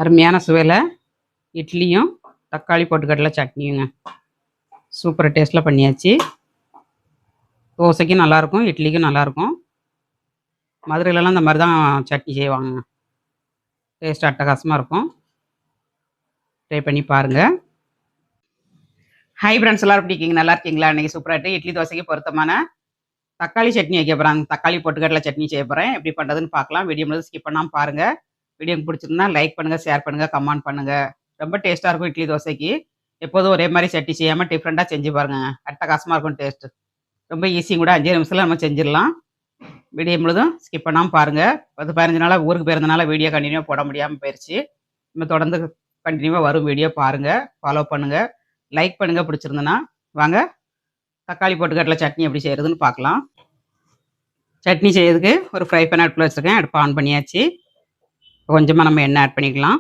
அருமையான சுவையில் இட்லியும் தக்காளி பொட்டுக்கடலை சட்னியுங்க. சூப்பர் டேஸ்ட்டில் பண்ணியாச்சு. தோசைக்கும் நல்லாயிருக்கும், இட்லிக்கும் நல்லாயிருக்கும். மதுரையிலலாம் இந்த மாதிரி தான் சட்னி செய்வாங்க. டேஸ்ட் அட்டகாசமாக இருக்கும். ட்ரை பண்ணி பாருங்கள். ஹை ஃப்ரெண்ட்ஸ், எல்லோரும் எப்படி இருக்கீங்க? நல்லா இருக்கீங்களா? இன்றைக்கி சூப்பராகிட்டு இட்லி தோசைக்கு பொருத்தமான தக்காளி சட்னி வைக்க போகிறாங்க. தக்காளி பொட்டுக்கடலை சட்னி செய்ய போகிறேன். எப்படி பண்ணுறதுன்னு பார்க்கலாம். வீடியோ முழுவதும் ஸ்கிப் பண்ணாமல் பாருங்கள். வீடியோ பிடிச்சிருந்தா லைக் பண்ணுங்கள், ஷேர் பண்ணுங்கள், கமெண்ட் பண்ணுங்கள். ரொம்ப டேஸ்ட்டாக இருக்கும் இட்லி தோசைக்கு. எப்போதும் ஒரே மாதிரி சட்னி செய்யாமல் டிஃப்ரெண்ட்டாக செஞ்சு பாருங்கள். அட்டகாசமாக இருக்கும் டேஸ்ட்டு. ரொம்ப ஈஸியும் கூட. 5 நிமிஷத்தில் நம்ம செஞ்சிடலாம். வீடியோ முழுதும் ஸ்கிப் பண்ணாமல் பாருங்கள். 10-15 நாளாக ஊருக்கு போயிருந்தனால வீடியோ கண்டினியூவாக போட முடியாமல் போயிடுச்சு. நம்ம தொடர்ந்து கண்டினியூவாக வரும் வீடியோ பாருங்கள், ஃபாலோ பண்ணுங்கள், லைக் பண்ணுங்கள். பிடிச்சிருந்தனா வாங்க தக்காளி பொட்டுக்கடலை சட்னி எப்படி செய்கிறதுன்னு பார்க்கலாம். சட்னி செய்யறதுக்கு ஒரு ஃப்ரை பேன் அடுப்பில் வச்சுருக்கேன். அடுப்பு ஆன் பண்ணியாச்சு. கொஞ்சமாக நம்ம எண்ணெய் ஆட் பண்ணிக்கலாம்.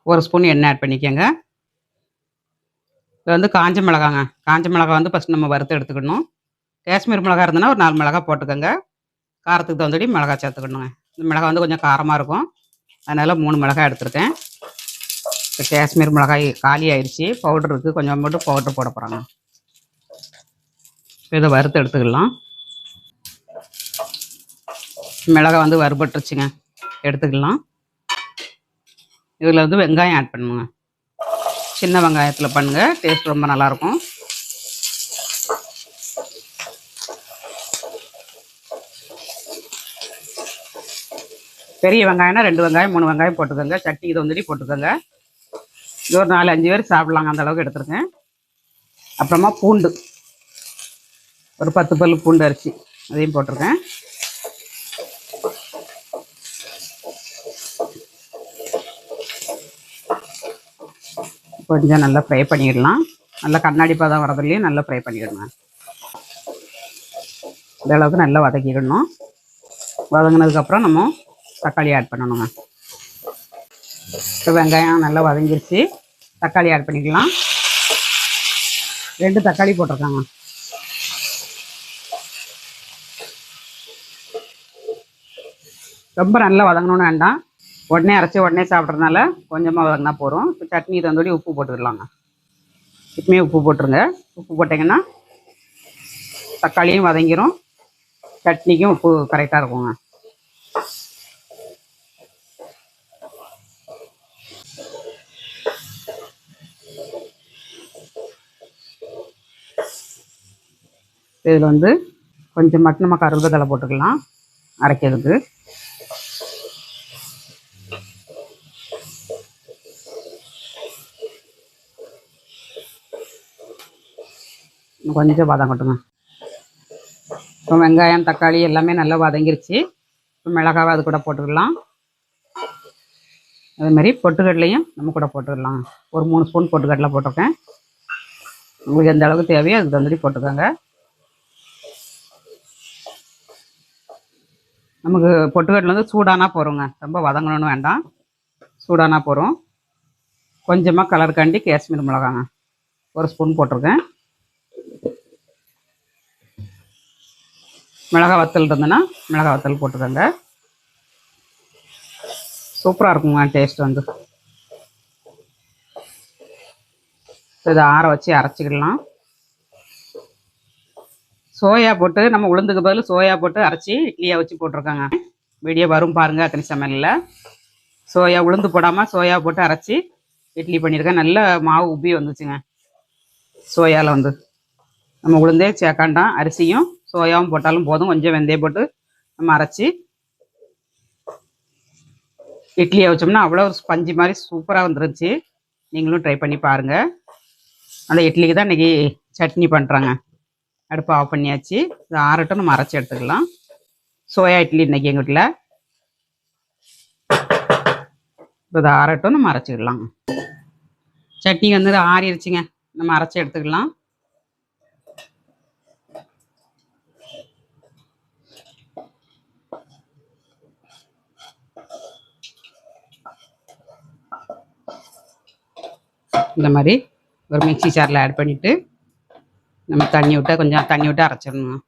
1 ஸ்பூன் எண்ணெய் ஆட் பண்ணிக்கோங்க. இது வந்து காஞ்ச மிளகாங்க. காஞ்ச மிளகா வந்து ஃபஸ்ட் நம்ம வறுத்து எடுத்துக்கணும். காஷ்மீர் மிளகா இருந்ததுன்னா ஒரு 4 மிளகா போட்டுக்கோங்க. காரத்துக்கு தகுந்தபடி மிளகா சேர்த்துக்கணுங்க. இந்த மிளகா வந்து கொஞ்சம் காரமாக இருக்கும், அதனால் 3 மிளகாய் எடுத்துருக்கேன். இப்போ காஷ்மீர் மிளகாய் காலி ஆயிடுச்சு. பவுடர் இருக்குது, கொஞ்சம் மட்டும் பவுட்ரு போட போகிறாங்க. இப்போ இதை வறுத்து எடுத்துக்கலாம். மிளகா வந்து வறுபட்டுருச்சுங்க, எடுத்துக்கலாம். இதில் வந்து வெங்காயம் ஆட் பண்ணுங்க. சின்ன வெங்காயத்தில் பண்ணுங்கள், டேஸ்ட் ரொம்ப நல்லாயிருக்கும். பெரிய வெங்காயம்னா 2 வெங்காயம் 3 வெங்காயம் போட்டுக்கோங்க. சட்னி இதை வந்துட்டு போட்டுக்கோங்க. இது ஒரு 4-5 பேர் சாப்பிட்லாங்க, அந்த அளவுக்கு எடுத்துருக்கேன். அப்புறமா பூண்டு ஒரு 10 பல் பூண்டு அரிசி அதையும் போட்டிருக்கேன். கொஞ்சம் நல்லா ஃப்ரை பண்ணிடலாம். நல்லா கண்ணாடி பதம் வரதுலேயும் நல்லா ஃப்ரை பண்ணிடணும். இந்த அளவுக்கு நல்லா வதக்கிடணும். வதங்கினதுக்கப்புறம் நம்ம தக்காளி ஆட் பண்ணணுங்க. இப்போ வெங்காயம் நல்லா வதங்கிருச்சு. தக்காளி ஆட் பண்ணிக்கலாம். 2 தக்காளி போட்டிருக்காங்க. ரொம்ப நல்லா வதங்கணும்னு வேண்டாம். உடனே அரைச்சி உடனே சாப்பிட்றதுனால கொஞ்சமாக வதங்கினா போகிறோம். இப்போ சட்னி தந்தோடி உப்பு போட்டுக்கலாங்க. இப்போமே உப்பு போட்டுருங்க. உப்பு போட்டிங்கன்னா தக்காளியும் வதங்கிடும், சட்னிக்கும் உப்பு கரெக்டாக இருக்குங்க. இதில் வந்து கொஞ்சம் மட்டும் நம்ம கருவேப்பிலை போட்டுக்கலாம் அரைக்கிறதுக்கு. கொஞ்சம் வதங்கட்டுங்க. இப்போ வெங்காயம் தக்காளி எல்லாமே நல்லா வதங்கிருச்சு. இப்போ மிளகாவை அது கூட போட்டுக்கலாம். அதேமாதிரி பொட்டுக்கடலையும் நம்ம கூட போட்டுக்கலாம். ஒரு 3 ஸ்பூன் பொட்டுக்கடலை போட்டிருக்கேன். உங்களுக்கு எந்த அளவுக்கு தேவையோ அதுக்கு தகுந்த மாதிரி போட்டுக்கோங்க. நமக்கு பொட்டுக்கடலை வந்து சூடானா போகிறோங்க, ரொம்ப வதங்கணும்னு வேண்டாம். சூடானா போகிறோம். கொஞ்சமாக கலருக்காண்டி காஷ்மீர் மிளகாங்க 1 ஸ்பூன் போட்டிருக்கேன். மிளகா வத்தல் இருந்ததுன்னா மிளகா வத்தல் போட்டுக்கோங்க. சூப்பராக இருக்குங்க டேஸ்ட் வந்து. இதை ஆற வச்சு அரைச்சிக்கிடலாம். சோயா போட்டு நம்ம உளுந்துக்கு பதில் சோயா போட்டு அரைச்சி இட்லியை வச்சு போட்டிருக்காங்க. வீடியோ வரும் பாருங்கள். அத்தனை சமையலில் சோயா உளுந்து போடாமல் சோயா போட்டு அரைச்சி இட்லி பண்ணியிருக்கேன். நல்ல மாவு உப்பி வந்துச்சுங்க. சோயாவில் வந்து நம்ம உளுந்தே சேர்க்காண்டாம், அரிசியும் சோயாவும் போட்டாலும் போதும். கொஞ்சம் வெந்தயம் போட்டு நம்ம அரைச்சி இட்லியை வச்சோம்னா அவ்வளோ ஒரு ஸ்பஞ்சு மாதிரி சூப்பராக வந்துருச்சு. நீங்களும் ட்ரை பண்ணி பாருங்கள். அந்த இட்லிக்கு தான் இன்றைக்கி சட்னி பண்ணுறாங்க. அடுப்பு ஆஃப் பண்ணியாச்சு. இது ஆறட்டும், நம்ம அரைச்சி எடுத்துக்கலாம். சோயா இட்லி இன்றைக்கி எங்கள் வீட்டில். இப்போ இதை ஆறட்டும், நம்ம அரைச்சிக்கலாம். சட்னி வந்து ஆறிடுச்சுங்க, நம்ம அரைச்சி எடுத்துக்கலாம். இந்த மாதிரி ஒரு மிக்ஸி ஜாரில் ஆட் பண்ணிவிட்டு நம்ம கொஞ்சம் தண்ணி விட்டு அரைச்சிடணும்.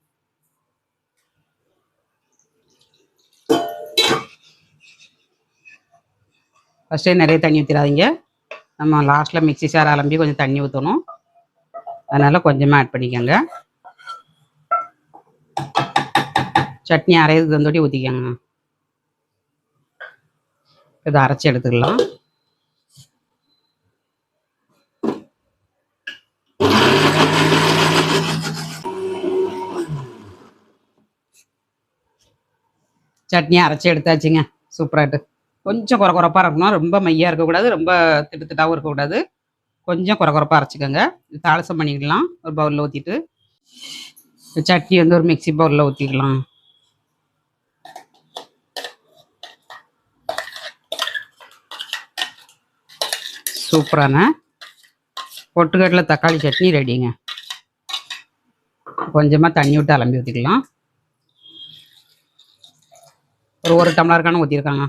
ஃபஸ்ட்டே நிறைய தண்ணி ஊற்றிடாதீங்க. நம்ம லாஸ்ட்டில் மிக்ஸி சார் அலம்பி கொஞ்சம் தண்ணி ஊற்றணும். அதனால் கொஞ்சமாக ஆட் பண்ணிக்கோங்க. சட்னி அரைகிறதுக்கு வந்தோட்டி ஊற்றிக்கோங்க. இதை அரைச்சி எடுத்துக்கலாம். சட்னி அரைச்சி எடுத்தாச்சுங்க. சூப்பராகிட்டு கொஞ்சம் குறப்பாக இருக்கணும். ரொம்ப மையாக இருக்கக்கூடாது, ரொம்ப திட்டாகவும் இருக்கக்கூடாது. கொஞ்சம் குறப்பாக அரைச்சிக்கோங்க. தாளிசம் பண்ணிக்கலாம். ஒரு பவுலில் ஊற்றிட்டு சட்னி வந்து ஒரு மிக்ஸி பவுலில் ஊற்றிக்கலாம். சூப்பரான பொட்டுக்கடலை தக்காளி சட்னி ரெடிங்க. கொஞ்சமாக தண்ணி விட்டு அலம்பி ஊற்றிக்கலாம். ஒரு டம்ளருக்கான ஊற்றிருக்காங்க.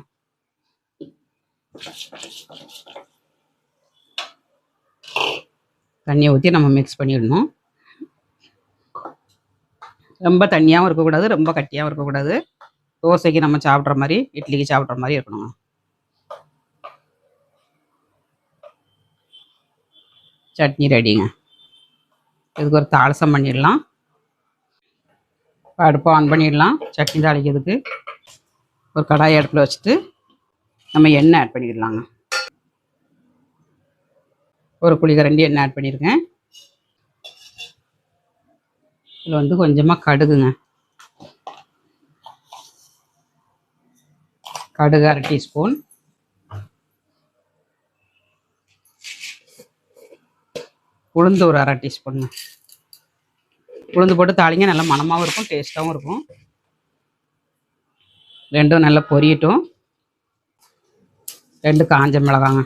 தண்ணியை ஊற்றி நம்ம மிக்ஸ் பண்ணிடணும். ரொம்ப தண்ணியாகவும் இருக்கக்கூடாது, ரொம்ப கட்டியாகவும் இருக்கக்கூடாது. தோசைக்கு நம்ம சாப்பிட்ற மாதிரி, இட்லிக்கு சாப்பிட்ற மாதிரி இருக்கணுங்க. சட்னி ரெடிங்க. இதுக்கு ஒரு தாளிசம் பண்ணிடலாம். அடுப்பை ஆன் பண்ணிடலாம். சட்னி தாளிக்கிறதுக்கு ஒரு கடாய் அடுப்பில் வச்சுட்டு நம்ம எண்ணெய் ஆட் பண்ணிடலாங்க. ஒரு குழிக்கரண்டி எண்ணெய் ஆட் பண்ணியிருக்கேன். இதில் வந்து கொஞ்சமாக கடுகுங்க. கடுகு 1/2 டீஸ்பூன். உளுந்து ஒரு 1/2 டீஸ்பூனுங்க. உளுந்து போட்டு தாளிங்க. நல்லா மணமாகவும் இருக்கும், டேஸ்ட்டாகவும் இருக்கும். ரெண்டும் நல்லா பொரியட்டும். 2 காஞ்ச மிளகாங்க.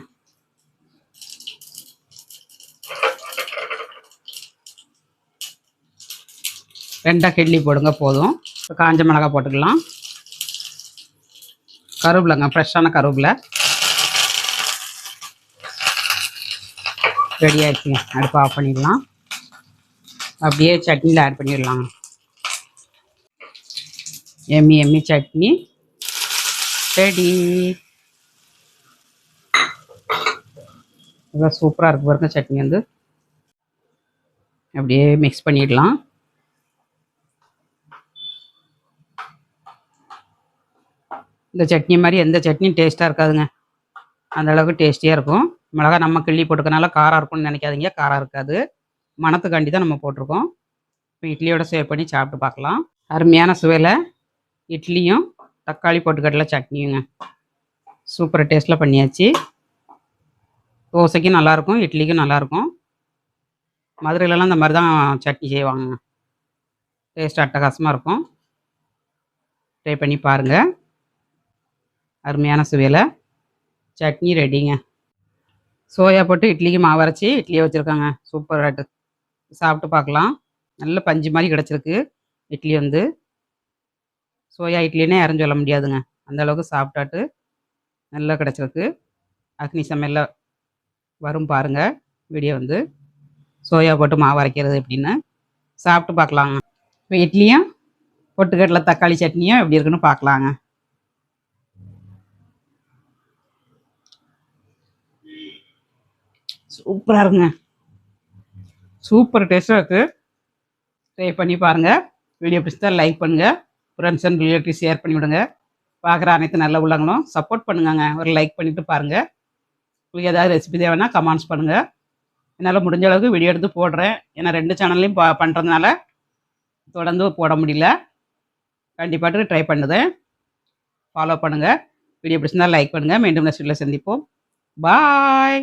ரெண்டாக கிள்ளி போடுங்க போதும். காஞ்ச மிளகா போட்டுக்கலாம். கருவேப்பிலைங்க, ஃப்ரெஷ்ஷான கருவேப்பிலை ரெடி ஆகிடுச்சுங்க. அடுப்பு ஆஃப் பண்ணிடலாம். அப்படியே சட்னியில் ஆட் பண்ணிடலாங்க. எம்மி எம்மி சட்னி ரெடி. இதான் சூப்பராக இருக்குது பாருங்க. சட்னி வந்து அப்படியே மிக்ஸ் பண்ணிடலாம். இந்த சட்னி மாதிரி எந்த சட்னியும் டேஸ்ட்டாக இருக்காதுங்க. அந்தளவுக்கு டேஸ்டியாக இருக்கும். மிளகா நம்ம கிள்ளி போட்டுக்கனால காரம் இருக்கும்னு நினைக்காதீங்க. காரம் இருக்காது. மணத்துக்காண்டி தான் நம்ம போட்டிருக்கோம். இப்போ இட்லியோட சேவ் பண்ணி சாப்பிட்டு பார்க்கலாம். அருமையான சுவையில் இட்லியும் தக்காளி பொட்டுக்கடலை சட்னியுங்க. சூப்பர் டேஸ்ட்டில் பண்ணியாச்சு. தோசைக்கும் நல்லாயிருக்கும், இட்லிக்கும் நல்லாயிருக்கும். மதுரையிலலாம் இந்த மாதிரி தான் சட்னி செய்வாங்க. டேஸ்ட் அட்டகாசமாக இருக்கும். ட்ரை பண்ணி பாருங்கள். அருமையான சுவையில் சட்னி ரெடிங்க. சோயா போட்டு இட்லிக்கு மாவு அரைச்சி இட்லியை வச்சுருக்காங்க. சூப்பராகிட்டு சாப்பிட்டு பார்க்கலாம். நல்ல பஞ்சு மாதிரி கிடச்சிருக்கு இட்லி வந்து. சோயா இட்லினே யாரும் சொல்ல முடியாதுங்க. அந்தளவுக்கு சாப்பிட்டாட்டு நல்லா கிடச்சிருக்கு. அக்னி சமையலில் வரும் பாருங்கள் வீடியோ வந்து. சோயா போட்டு மாவு அரைக்கிறது எப்படின்னு சாப்பிட்டு பார்க்கலாங்க. இப்போ இட்லியும் பொட்டுக்கடலை தக்காளி சட்னியும் எப்படி இருக்குன்னு பார்க்கலாங்க. சூப்பராக இருக்குங்க. சூப்பர் டேஸ்ட்டாக இருக்குது. ட்ரை பண்ணி பாருங்கள். வீடியோ பிடிச்சா லைக் பண்ணுங்கள். ஃப்ரெண்ட்ஸ் அண்ட் ரிலேட்டிவ் ஷேர் பண்ணி விடுங்க. பார்க்குற அனைத்து நல்ல உள்ளங்களும் சப்போர்ட் பண்ணுங்க. ஒரு லைக் பண்ணிவிட்டு பாருங்கள். உங்களுக்கு ஏதாவது ரெசிபி தேவைன்னா கமெண்ட்ஸ் பண்ணுங்கள். என்னால் முடிஞ்ச அளவுக்கு வீடியோ எடுத்து போடுறேன். ஏன்னா 2 சேனல்லையும் பண்ணுறதுனால தொடர்ந்து போட முடியல. கண்டிப்பாக ட்ரை பண்ணுதேன். ஃபாலோ பண்ணுங்கள். வீடியோ பிடிச்சிருந்தால் லைக் பண்ணுங்கள். மீண்டும் நெக்ஸ்ட் வீடியோவில் சந்திப்போம். பாய்.